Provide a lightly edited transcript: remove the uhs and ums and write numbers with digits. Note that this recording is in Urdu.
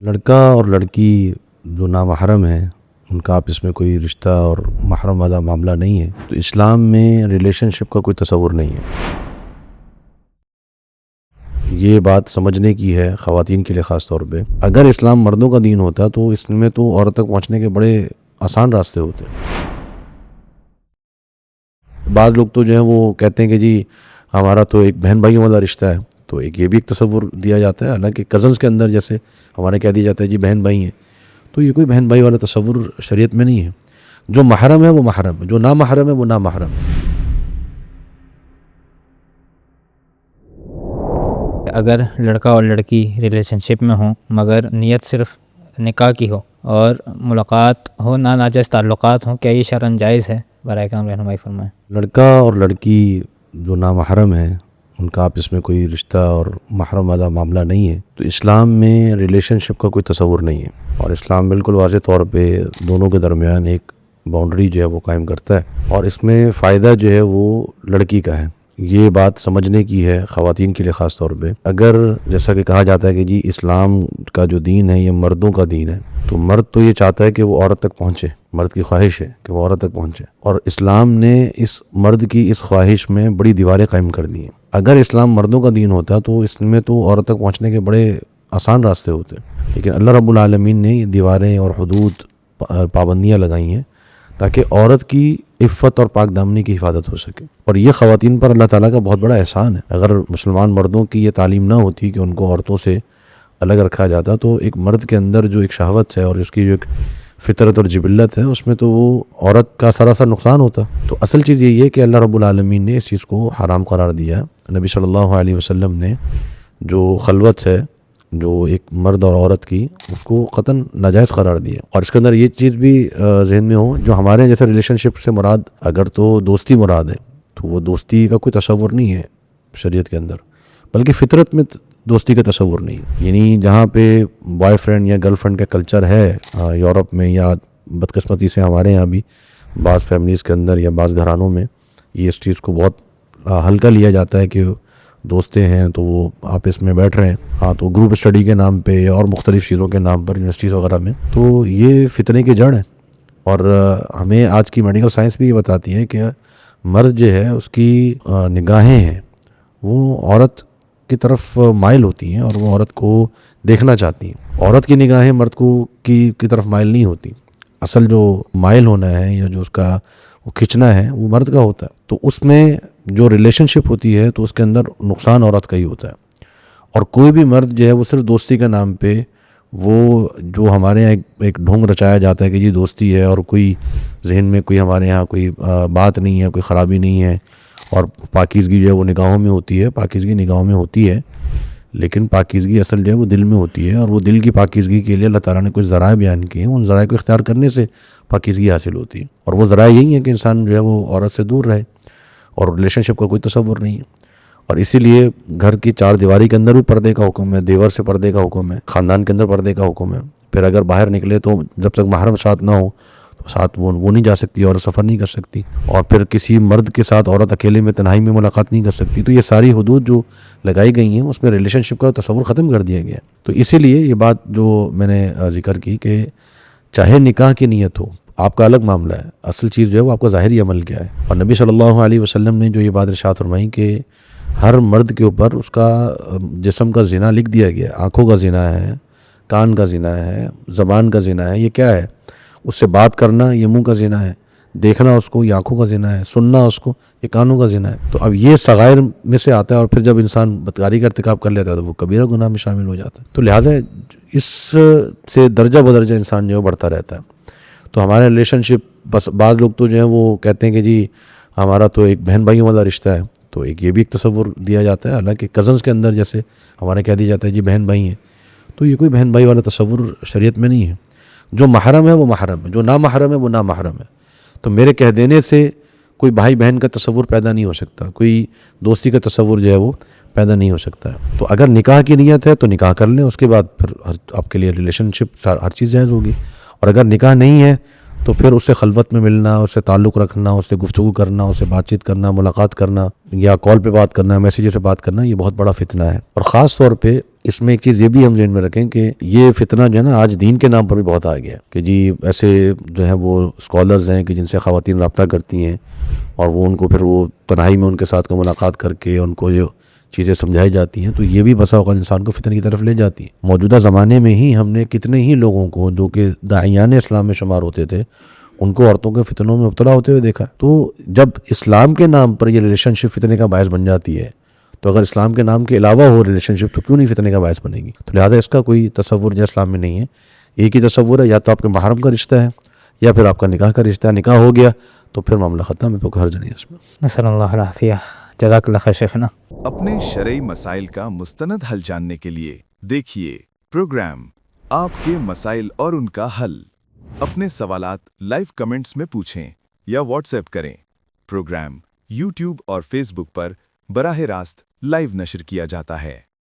لڑکا اور لڑکی جو نامحرم ہیں ان کا آپس میں کوئی رشتہ اور محرم والا معاملہ نہیں ہے، تو اسلام میں ریلیشن شپ کا کوئی تصور نہیں ہے۔ یہ بات سمجھنے کی ہے خواتین کے لیے خاص طور پہ۔ اگر اسلام مردوں کا دین ہوتا تو اس میں تو عورت تک پہنچنے کے بڑے آسان راستے ہوتے۔ بعض لوگ تو جو ہیں وہ کہتے ہیں کہ جی ہمارا تو ایک بہن بھائیوں والا رشتہ ہے، تو یہ بھی ایک تصور دیا جاتا ہے، حالانکہ کزنز کے اندر جیسے ہمارے کہہ دیا جاتا ہے جی بہن بھائی ہیں، تو یہ کوئی بہن بھائی والا تصور شریعت میں نہیں ہے۔ جو محرم ہے وہ محرم ہے، جو نامحرم ہے وہ نامحرم ہے۔ اگر لڑکا اور لڑکی ریلیشن شپ میں ہوں مگر نیت صرف نکاح کی ہو اور ملاقات ہو، ناجائز تعلقات ہوں، کیا یہ شرعاً جائز ہے؟ برائے کرم رہنمائی فرمائیں۔ لڑکا اور لڑکی جو نامحرم ہیں ان کا آپس میں کوئی رشتہ اور محرم والا معاملہ نہیں ہے، تو اسلام میں ریلیشن شپ کا کوئی تصور نہیں ہے، اور اسلام بالکل واضح طور پہ دونوں کے درمیان ایک باؤنڈری جو ہے وہ قائم کرتا ہے، اور اس میں فائدہ جو ہے وہ لڑکی کا ہے۔ یہ بات سمجھنے کی ہے خواتین کے لیے خاص طور پہ۔ اگر جیسا کہ کہا جاتا ہے کہ جی اسلام کا جو دین ہے یہ مردوں کا دین ہے، تو مرد تو یہ چاہتا ہے کہ وہ عورت تک پہنچے، مرد کی خواہش ہے کہ وہ عورت تک پہنچے، اور اسلام نے اس مرد کی اس خواہش میں بڑی دیواریں قائم کر دی ہیں۔ اگر اسلام مردوں کا دین ہوتا تو اس میں تو عورت تک پہنچنے کے بڑے آسان راستے ہوتے، لیکن اللہ رب العالمین نے یہ دیواریں اور حدود پابندیاں لگائی ہیں تاکہ عورت کی عفت اور پاک دامنی کی حفاظت ہو سکے، اور یہ خواتین پر اللہ تعالیٰ کا بہت بڑا احسان ہے۔ اگر مسلمان مردوں کی یہ تعلیم نہ ہوتی کہ ان کو عورتوں سے الگ رکھا جاتا، تو ایک مرد کے اندر جو ایک شہوت ہے اور اس کی جو ایک فطرت اور جبلت ہے، اس میں تو وہ عورت کا سراسر نقصان ہوتا۔ تو اصل چیز یہی ہے کہ اللہ رب العالمین نے اس چیز کو حرام قرار دیا۔ نبی صلی اللہ علیہ وسلم نے جو خلوت ہے جو ایک مرد اور عورت کی، اس کو قطعاً ناجائز قرار دیا، اور اس کے اندر یہ چیز بھی ذہن میں ہو، جو ہمارے جیسے ریلیشن شپ سے مراد اگر تو دوستی مراد ہے، تو وہ دوستی کا کوئی تصور نہیں ہے شریعت کے اندر، بلکہ فطرت میں دوستی کا تصور نہیں ہے۔ یعنی جہاں پہ بوائے فرینڈ یا گرل فرینڈ کا کلچر ہے یورپ میں، یا بدقسمتی سے ہمارے یہاں بھی بعض فیملیز کے اندر یا بعض گھرانوں میں یہ اس چیز کو بہت ہلکا لیا جاتا ہے کہ دوستے ہیں تو وہ آپس میں بیٹھ رہے ہیں، ہاں تو گروپ اسٹڈی کے نام پہ اور مختلف چیزوں کے نام پر یونیورسٹیز وغیرہ میں، تو یہ فتنے کی جڑ ہے۔ اور ہمیں آج کی میڈیکل سائنس بھی یہ بتاتی ہے کہ مرد جو ہے اس کی نگاہیں ہیں وہ عورت کی طرف مائل ہوتی ہیں، اور وہ عورت کو دیکھنا چاہتی ہیں۔ عورت کی نگاہیں مرد کو کی طرف مائل نہیں ہوتی، اصل جو مائل ہونا ہے یا جو اس کا وہ کھنچنا ہے وہ مرد کا ہوتا ہے۔ تو اس میں جو ریلیشن شپ ہوتی ہے تو اس کے اندر نقصان عورت کا ہی ہوتا ہے، اور کوئی بھی مرد جو ہے وہ صرف دوستی کے نام پہ، وہ جو ہمارے یہاں ایک ڈھونگ رچایا جاتا ہے کہ جی دوستی ہے، اور کوئی ذہن میں کوئی ہمارے یہاں کوئی بات نہیں ہے، کوئی خرابی نہیں ہے، اور پاکیزگی جو ہے وہ نگاہوں میں ہوتی ہے، پاکیزگی نگاہوں میں ہوتی ہے، لیکن پاکیزگی اصل جو ہے وہ دل میں ہوتی ہے، اور وہ دل کی پاکیزگی کے لیے اللہ تعالیٰ نے کچھ ذرائع بیان کیے ہیں، ان ذرائع کو اختیار کرنے سے پاکیزگی حاصل ہوتی ہے، اور وہ ذرائع یہی ہیں کہ انسان جو ہے وہ عورت سے دور رہے، اور ریلیشن شپ کا کوئی تصور نہیں ہے۔ اور اسی لیے گھر کی چار دیواری کے اندر بھی پردے کا حکم ہے، دیور سے پردے کا حکم ہے، خاندان کے اندر پردے کا حکم ہے۔ پھر اگر باہر نکلے تو جب تک محرم ساتھ نہ ہو تو ساتھ وہ نہیں جا سکتی، اور سفر نہیں کر سکتی، اور پھر کسی مرد کے ساتھ عورت اکیلے میں تنہائی میں ملاقات نہیں کر سکتی۔ تو یہ ساری حدود جو لگائی گئی ہیں اس میں ریلیشن شپ کا تصور ختم کر دیا گیا ہے۔ تو اسی لیے یہ بات جو میں نے ذکر کی کہ چاہے نکاح کی نیت ہو، آپ کا الگ معاملہ ہے، اصل چیز جو ہے وہ آپ کا ظاہری عمل کیا ہے۔ اور نبی صلی اللہ علیہ وسلم نے جو یہ بات ارشاد فرمائی کہ ہر مرد کے اوپر اس کا جسم کا زنا لکھ دیا گیا، آنکھوں کا زنا ہے، کان کا زنا ہے، زبان کا زنا ہے، یہ کیا ہے؟ اس سے بات کرنا یہ منہ کا زنا ہے، دیکھنا اس کو یہ آنکھوں کا زنا ہے، سننا اس کو یہ کانوں کا زنا ہے۔ تو اب یہ صغائر میں سے آتا ہے، اور پھر جب انسان بدکاری کا ارتکاب کر لیتا ہے تو وہ کبیرہ گناہ میں شامل ہو جاتا ہے۔ تو لہٰذا اس سے درجہ بدرجہ انسان جو ہے بڑھتا رہتا ہے۔ تو ہمارے ریلیشن شپ، بس بعض لوگ تو جو ہیں وہ کہتے ہیں کہ جی ہمارا تو ایک بہن بھائیوں والا رشتہ ہے، تو یہ بھی ایک تصور دیا جاتا ہے، حالانکہ کزنز کے اندر جیسے ہمارے کہہ دیا جاتا ہے جی بہن بھائی ہیں، تو یہ کوئی بہن بھائی والا تصور شریعت میں نہیں ہے۔ جو محرم ہے وہ محرم ہے، جو نامحرم ہے وہ نامحرم ہے۔ تو میرے کہہ دینے سے کوئی بھائی بہن کا تصور پیدا نہیں ہو سکتا، کوئی دوستی کا تصور جو ہے وہ پیدا نہیں ہو سکتا ہے۔ تو اگر نکاح کی نیت ہے تو نکاح کر لیں، اس کے بعد پھر آپ کے لیے ریلیشن شپ ہر چیز جائز ہوگی، اور اگر نکاح نہیں ہے تو پھر اس سے خلوت میں ملنا، اس سے تعلق رکھنا، اس سے گفتگو کرنا، اس سے بات چیت کرنا، ملاقات کرنا، یا کال پہ بات کرنا، میسیجز پہ بات کرنا، یہ بہت بڑا فتنہ ہے۔ اور خاص طور پہ اس میں ایک چیز یہ بھی ہم ذہن میں رکھیں کہ یہ فتنہ جو ہے نا آج دین کے نام پر بھی بہت آ گیا ہے کہ جی ایسے جو ہے وہ اسکالرز ہیں کہ جن سے خواتین رابطہ کرتی ہیں اور وہ ان کو پھر وہ تنہائی میں ان کے ساتھ کو ملاقات کر کے ان کو جو چیزیں سمجھائی جاتی ہیں، تو یہ بھی بسا اوقات انسان کو فتنے کی طرف لے جاتی ہیں۔ موجودہ زمانے میں ہی ہم نے کتنے ہی لوگوں کو جو کہ داعیان اسلام میں شمار ہوتے تھے ان کو عورتوں کے فتنوں میں مبتلا ہوتے ہوئے دیکھا۔ تو جب اسلام کے نام پر یہ ریلیشن شپ فتنے کا باعث بن جاتی ہے تو اگر اسلام کے نام کے علاوہ ہو ریلیشن شپ تو کیوں نہیں فتنے کا باعث بنے گی؟ تو لہٰذا اس کا کوئی تصور جو اسلام میں نہیں ہے، ایک ہی تصور ہے، یا تو آپ کے محرم کا رشتہ ہے یا پھر آپ کا نکاح کا رشتہ ہے، نکاح ہو گیا تو پھر معاملہ ختم ہے، کوئی حرج نہیں ہے اس میں۔ نسأل اللہ العافیہ، جزاک اللہ خیر شیخنا۔ اپنے شرعی مسائل کا مستند حل جاننے کے لیے دیکھیے پروگرام آپ کے مسائل اور ان کا حل۔ اپنے سوالات لائیو کمنٹس میں پوچھیں یا واٹس ایپ کریں۔ پروگرام یوٹیوب اور فیس بک پر براہ راست لائیو نشر کیا جاتا ہے۔